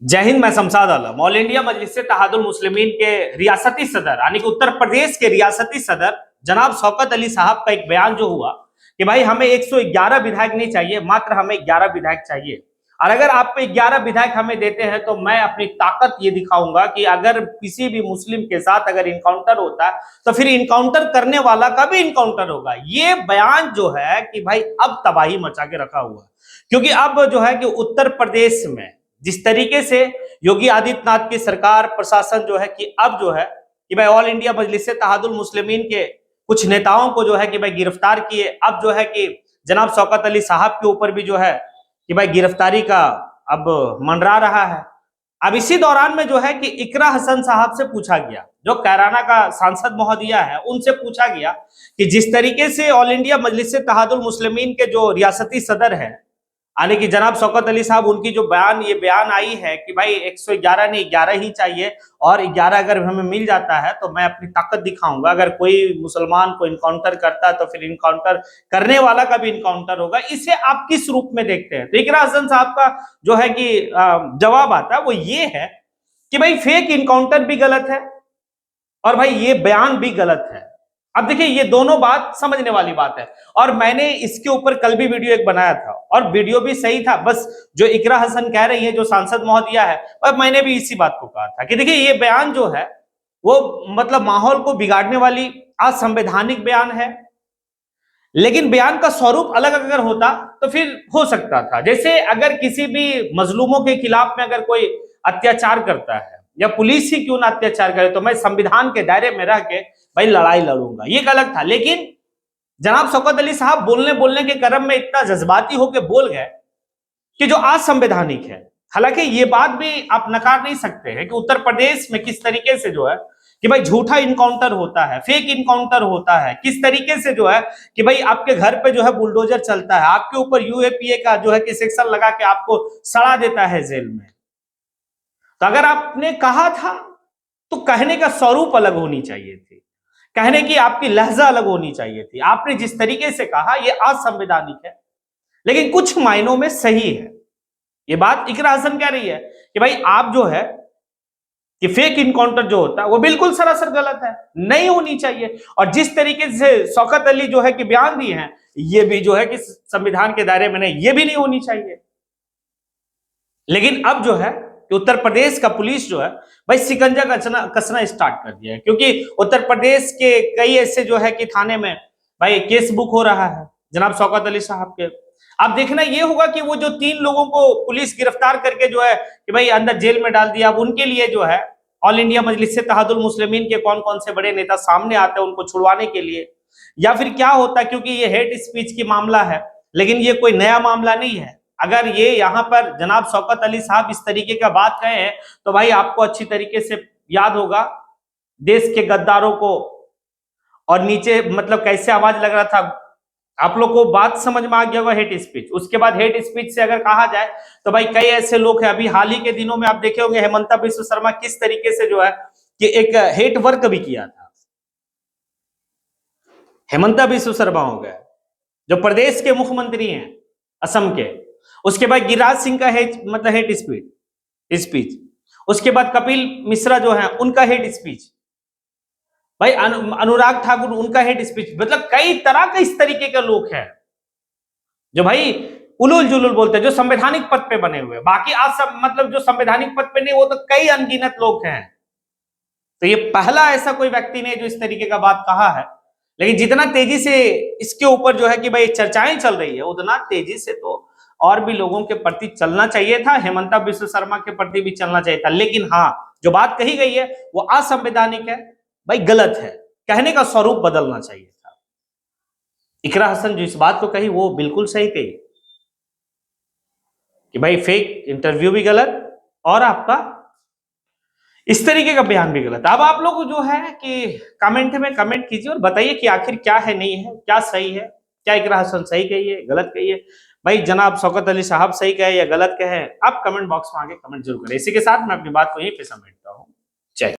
जय हिंद। मैं शमशाद आलम all India मजलिस इत्तेहादुल मुस्लिमीन के रियासती सदर यानी कि उत्तर प्रदेश के रियासती सदर जनाब शौकत अली साहब का एक बयान जो हुआ कि भाई हमें 111 विधायक नहीं चाहिए, मात्र हमें 11 विधायक चाहिए। और अगर आप पे 11 विधायक हमें देते हैं तो मैं अपनी ताकत ये दिखाऊंगा कि अगर किसी भी मुस्लिम के साथ अगर इनकाउंटर होता है तो फिर इनकाउंटर करने वाला का भी इनकाउंटर होगा। ये बयान जो है कि भाई अब तबाही मचा के रखा हुआ है, क्योंकि अब जो है कि उत्तर प्रदेश में जिस तरीके से योगी आदित्यनाथ की सरकार प्रशासन जो है कि अब जो है कि भाई ऑल इंडिया मजलिस इत्तेहादुल मुस्लिमीन के कुछ नेताओं को जो है कि भाई गिरफ्तार किए, अब जो है कि जनाब शौकत अली साहब के ऊपर भी जो है कि भाई गिरफ्तारी का अब मंडरा रहा है। अब इसी दौरान में जो है कि इकरा हसन साहब से पूछा गया, जो कैराना का सांसद महोदया है, उनसे पूछा गया कि जिस तरीके से ऑल इंडिया मजलिस इत्तेहादुल मुस्लिमीन के जो रियासती सदर है यानी कि जनाब शौकत अली साहब, उनकी जो बयान आई है कि भाई 111 नहीं 11 ही चाहिए और 11 अगर हमें मिल जाता है तो मैं अपनी ताकत दिखाऊंगा। अगर कोई मुसलमान को इनकाउंटर करता है तो फिर इनकाउंटर करने वाला का भी इनकाउंटर होगा। इसे आप किस रूप में देखते हैं? तो इकरा हसन साहब का जो है कि जवाब आता है वो ये है कि भाई फेक इनकाउंटर भी गलत है और भाई ये बयान भी गलत है। अब देखिए ये दोनों बात समझने वाली बात है और मैंने इसके ऊपर कल भी वीडियो एक बनाया था और वीडियो भी सही था। बस जो इकरा हसन कह रही है, जो सांसद महोदया है, और मैंने भी इसी बात को कहा था कि देखिए ये बयान जो है वो मतलब माहौल को बिगाड़ने वाली असंवैधानिक बयान है। लेकिन बयान का स्वरूप अलग अगर होता तो फिर हो सकता था। जैसे अगर किसी भी मजलूमों के खिलाफ में अगर कोई अत्याचार करता है या पुलिस ही क्यों ना अत्याचार करे तो मैं संविधान के दायरे में रह के भाई लड़ाई लड़ूंगा, ये गलत था। लेकिन जनाब शौकत अली साहब बोलने के क्रम में इतना जज्बाती होकर बोल गए कि जो असंवैधानिक है। हालांकि ये बात भी आप नकार नहीं सकते हैं कि उत्तर प्रदेश में किस तरीके से जो है कि भाई झूठा इनकाउंटर होता है, फेक इनकाउंटर होता है, किस तरीके से जो है कि भाई आपके घर पे जो है बुलडोजर चलता है, आपके ऊपर यूएपीए का जो है कि सेक्शन लगा के आपको सड़ा देता है जेल में। तो अगर आपने कहा था तो कहने का स्वरूप अलग होनी चाहिए थी, कहने की आपकी लहजा अलग होनी चाहिए थी। आपने जिस तरीके से कहा यह असंवैधानिक है, लेकिन कुछ मायनों में सही है। ये बात इकरा हसन कह रही है कि भाई आप जो है कि फेक इनकाउंटर जो होता है वो बिल्कुल सरासर गलत है, नहीं होनी चाहिए। और जिस तरीके से शौकत अली जो है कि बयान दिए हैं, ये भी जो है कि संविधान के दायरे में नहीं, ये भी नहीं होनी चाहिए। लेकिन अब जो है कि उत्तर प्रदेश का पुलिस जो है भाई शिकंजा कसना स्टार्ट कर दिया है, क्योंकि उत्तर प्रदेश के कई ऐसे जो है कि थाने में भाई केस बुक हो रहा है जनाब शौकत अली साहब के। अब देखना ये होगा कि वो जो 3 लोगों को पुलिस गिरफ्तार करके जो है कि भाई अंदर जेल में डाल दिया, अब उनके लिए जो है ऑल इंडिया मजलिस इत्तेहादुल मुस्लिमीन के कौन कौन से बड़े नेता सामने आते हैं उनको छुड़वाने के लिए, या फिर क्या होता है। क्योंकि ये हेट स्पीच की मामला है, लेकिन ये कोई नया मामला नहीं है। अगर ये यहाँ पर जनाब शौकत अली साहब इस तरीके का बात कहे हैं तो भाई आपको अच्छी तरीके से याद होगा देश के गद्दारों को, और नीचे मतलब कैसे आवाज लग रहा था, आप लोग को बात समझ में आ गया होगा हेट स्पीच। उसके बाद हेट स्पीच से अगर कहा जाए तो भाई कई ऐसे लोग हैं, अभी हाल ही के दिनों में आप देखे होंगे हेमंता बिस्व शर्मा किस तरीके से जो है कि एक हेट वर्क भी किया था। हेमंता बिस्व शर्मा हो गए जो प्रदेश के मुख्यमंत्री हैं असम के, उसके बाद गिरिराज सिंह का हेट स्पीच, उसके बाद कपिल मिश्रा जो है उनका हेट स्पीच, भाई अनुराग ठाकुर उनका हेट स्पीच। मतलब कई तरह के इस तरीके के लोग हैं जो भाई उलूल जुलूल बोलते हैं, जो संवैधानिक पद पे बने हुए। बाकी आज सब मतलब जो संवैधानिक पद पे नहीं वो तो कई अनगिनत लोग हैं। तो ये पहला ऐसा कोई व्यक्ति नहीं जो इस तरीके का बात कहा है। लेकिन जितना तेजी से इसके ऊपर जो है कि भाई चर्चाएं चल रही है, उतना तेजी से तो और भी लोगों के प्रति चलना चाहिए था, हेमंता बिस्व शर्मा के प्रति भी चलना चाहिए था। लेकिन हाँ, जो बात कही गई है वो असंवैधानिक है, भाई गलत है, कहने का स्वरूप बदलना चाहिए था। इकरा हसन जो इस बात को कही वो बिल्कुल सही कही कि भाई फेक इंटरव्यू भी गलत और आपका इस तरीके का बयान भी गलत। अब आप लोग जो है कि कमेंट में कमेंट कीजिए और बताइए कि आखिर क्या है, नहीं है, क्या सही है, क्या इकरा हसन सही कही है, गलत कही है, भाई जनाब शौकत अली साहब सही कहे या गलत कहे। आप कमेंट बॉक्स में आके कमेंट जरूर करें। इसी के साथ मैं अपनी बात को यहीं पे समेटता हूं।